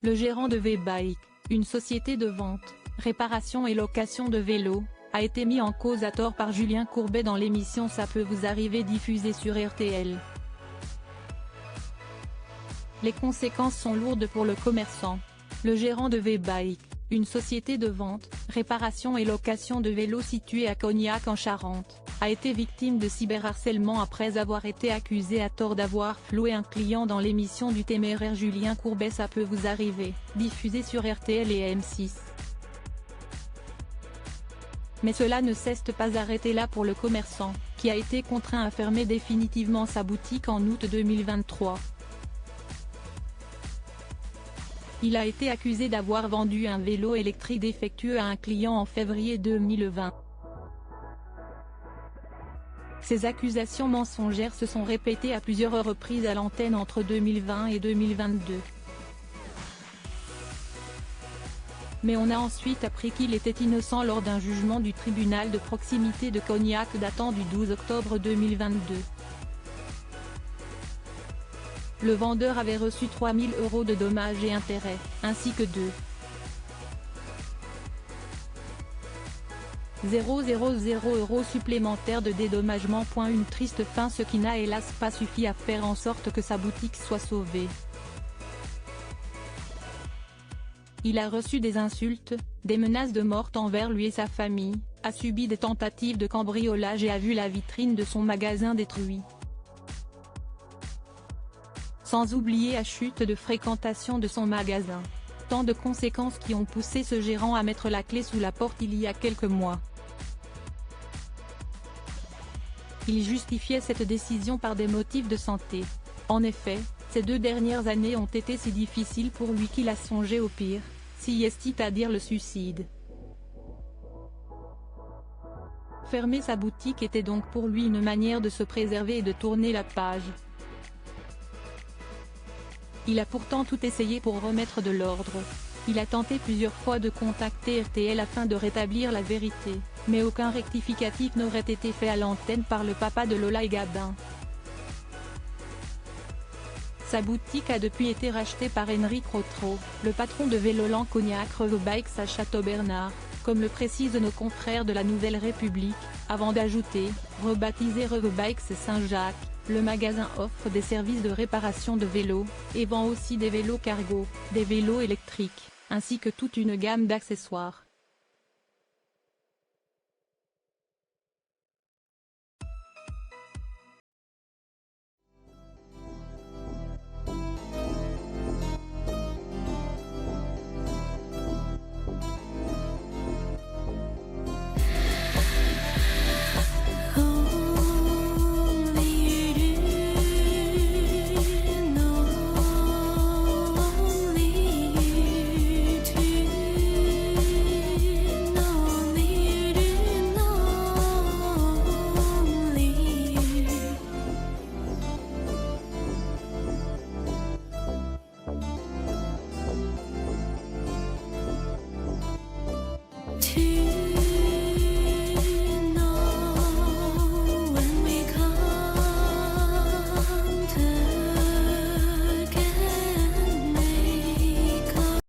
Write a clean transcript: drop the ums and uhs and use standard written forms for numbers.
Le gérant de V-Bike, une société de vente, réparation et location de vélos, a été mis en cause à tort par Julien Courbet dans l'émission Ça peut vous arriver diffusée sur RTL. Les conséquences sont lourdes pour le commerçant. Le gérant de V-Bike, une société de vente, réparation et location de vélos située à Cognac en Charente, a été victime de cyberharcèlement après avoir été accusé à tort d'avoir floué un client dans l'émission du téméraire Julien Courbet Ça peut vous arriver, diffusée sur RTL et M6. Mais cela ne s'est pas arrêté là pour le commerçant, qui a été contraint à fermer définitivement sa boutique en août 2023. Il a été accusé d'avoir vendu un vélo électrique défectueux à un client en février 2020. Ces accusations mensongères se sont répétées à plusieurs reprises à l'antenne entre 2020 et 2022. Mais on a ensuite appris qu'il était innocent lors d'un jugement du tribunal de proximité de Cognac datant du 12 octobre 2022. Le vendeur avait reçu 3 000 € de dommages et intérêts, ainsi que 2,000 € supplémentaires de dédommagement. Une triste fin, ce qui n'a hélas pas suffi à faire en sorte que sa boutique soit sauvée. Il a reçu des insultes, des menaces de mort envers lui et sa famille, a subi des tentatives de cambriolage et a vu la vitrine de son magasin détruite. Sans oublier la chute de fréquentation de son magasin. Tant de conséquences qui ont poussé ce gérant à mettre la clé sous la porte il y a quelques mois. Il justifiait cette décision par des motifs de santé. En effet, ces 2 dernières années ont été si difficiles pour lui qu'il a songé au pire, si est-à-dire le suicide. Fermer sa boutique était donc pour lui une manière de se préserver et de tourner la page. Il a pourtant tout essayé pour remettre de l'ordre. Il a tenté plusieurs fois de contacter RTL afin de rétablir la vérité, mais aucun rectificatif n'aurait été fait à l'antenne par le papa de Lola et Gabin. Sa boutique a depuis été rachetée par Henri Crotreau, le patron de Véloland Cognac V-Bikes à Châteaubernard, comme le précisent nos confrères de la Nouvelle République, avant d'ajouter, rebaptisé V-Bikes Saint-Jacques. Le magasin offre des services de réparation de vélos, et vend aussi des vélos cargo, des vélos électriques, ainsi que toute une gamme d'accessoires.